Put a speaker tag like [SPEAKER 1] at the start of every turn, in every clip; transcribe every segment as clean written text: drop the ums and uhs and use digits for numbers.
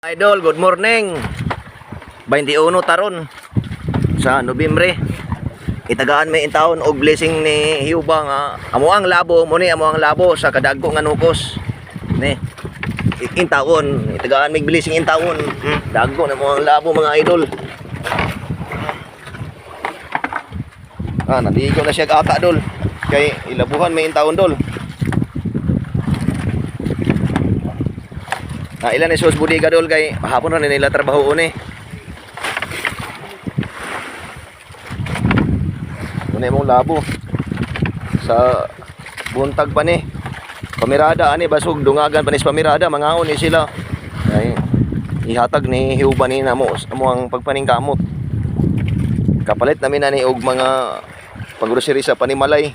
[SPEAKER 1] Idol, good morning. 21 taron sa Nobyembre. Itagaan may taon og blessing ni Hiuba nga amo ang labo mo ni amo ang labo sa kadagko nga nukos. Ni intaon, itagaan may blessing intaon. Dagko na mo ang labo mga idol. Nandigo na siya aka dol. Kay ilabuhan may intaon dol. Ilan isos budiga dol kay hapon ra nila trabaho ni. Unay mong labo sa buntag pa ni. Pamirada ani basog dungagan pa ni pamirada mangaon ni sila. Ay ihatag ni Hiuba ni namo ang pagpaningkamot. Kapalit namin ani og mga panggrocery sa panimalay.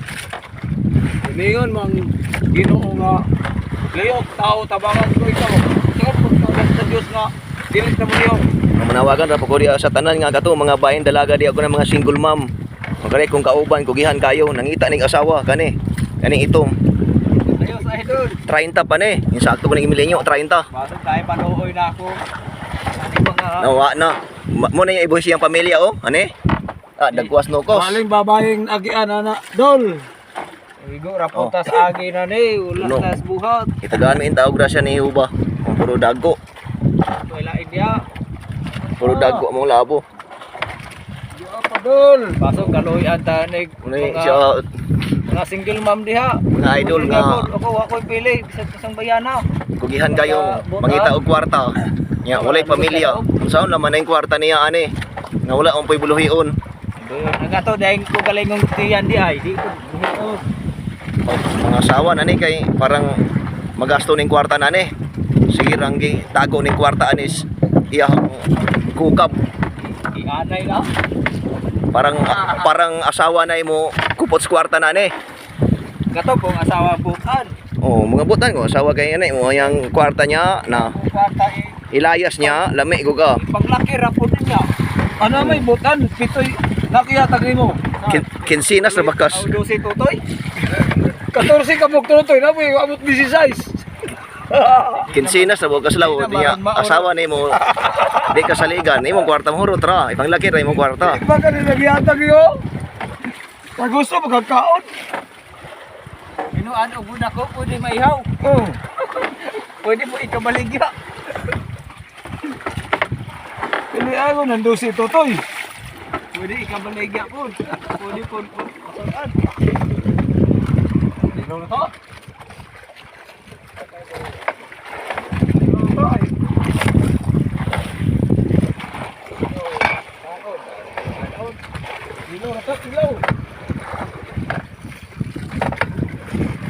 [SPEAKER 2] Mingon mang Ginoo nga layok tao tabangan ko ikaw. Sa Diyos nga dilit na mo niyo.
[SPEAKER 1] Manawagan ra po ko sa tanan nga kato mga bayin dalaga di ako ng mga single mom. Magkari kung kauban kugihan kayo nangita ning asawa kani. Kani itom.
[SPEAKER 2] Ayos idol.
[SPEAKER 1] 30 pa ni. Insakto ko ning imilenyo 30.
[SPEAKER 2] Basig tayo panuoy na ako. Ani mga
[SPEAKER 1] Nawa na. Mo na yung ibuhi siyang pamilya oh. Ani? Dagwas nukos.
[SPEAKER 2] maling babayeng agian ana dol. Igo ra punta sa agi na ni ulas
[SPEAKER 1] No.
[SPEAKER 2] nas buhat.
[SPEAKER 1] Itagaan mi intaog ra siya ni Hiuba. Ang puro dagko.
[SPEAKER 2] Wala idea.
[SPEAKER 1] Puro dagko mong labo.
[SPEAKER 2] Yo pa dol. Pasok kaloy anta nig
[SPEAKER 1] Unay siya
[SPEAKER 2] mga single mom diha.
[SPEAKER 1] mga idol nga
[SPEAKER 2] Ako wa pili bisag isang bayana.
[SPEAKER 1] kugihan kayo mangita og kwarta. Nya walay pamilya. Unsaon naman na yung kwarta niya ani? Nga wala ang poy buluhion.
[SPEAKER 2] Nagato dahil ko galingong tiyan di ay di ko.
[SPEAKER 1] Mga asawa na ni kay parang magasto ning kwarta na ni. Sige ranggi tago ning kwarta anis iya kukap.
[SPEAKER 2] Ianay na.
[SPEAKER 1] Parang asawa na mo kupot sa kwarta na ni.
[SPEAKER 2] Gato kung asawa bukan.
[SPEAKER 1] Oh, mga butan ko asawa kay ani mo yang kwarta niya na
[SPEAKER 2] Kung kwarta
[SPEAKER 1] ilayas niya lami ko ka.
[SPEAKER 2] paglaki ra pud niya. Ano may butan pitoy nakiyatag nimo.
[SPEAKER 1] Kinsinas na bakas.
[SPEAKER 2] Aw dosi tutoy. 14 ka mog tutoy na may abot 16.
[SPEAKER 1] Kinsinas na bakas law niya asawa ni mo. Di ka saligan ni mo kwarta mo hurot ra. Ipanglaki ra mo kwarta.
[SPEAKER 2] Iba ka nila giyatag yo. Kag gusto magkakaon. Inuan og budak ko pwede maihaw. Oh. Pwede po ikabaligya. Pili ako nando si Totoy. Pwede ikabaligya po. Pwede po pasoran. Dino na to. Dino na to.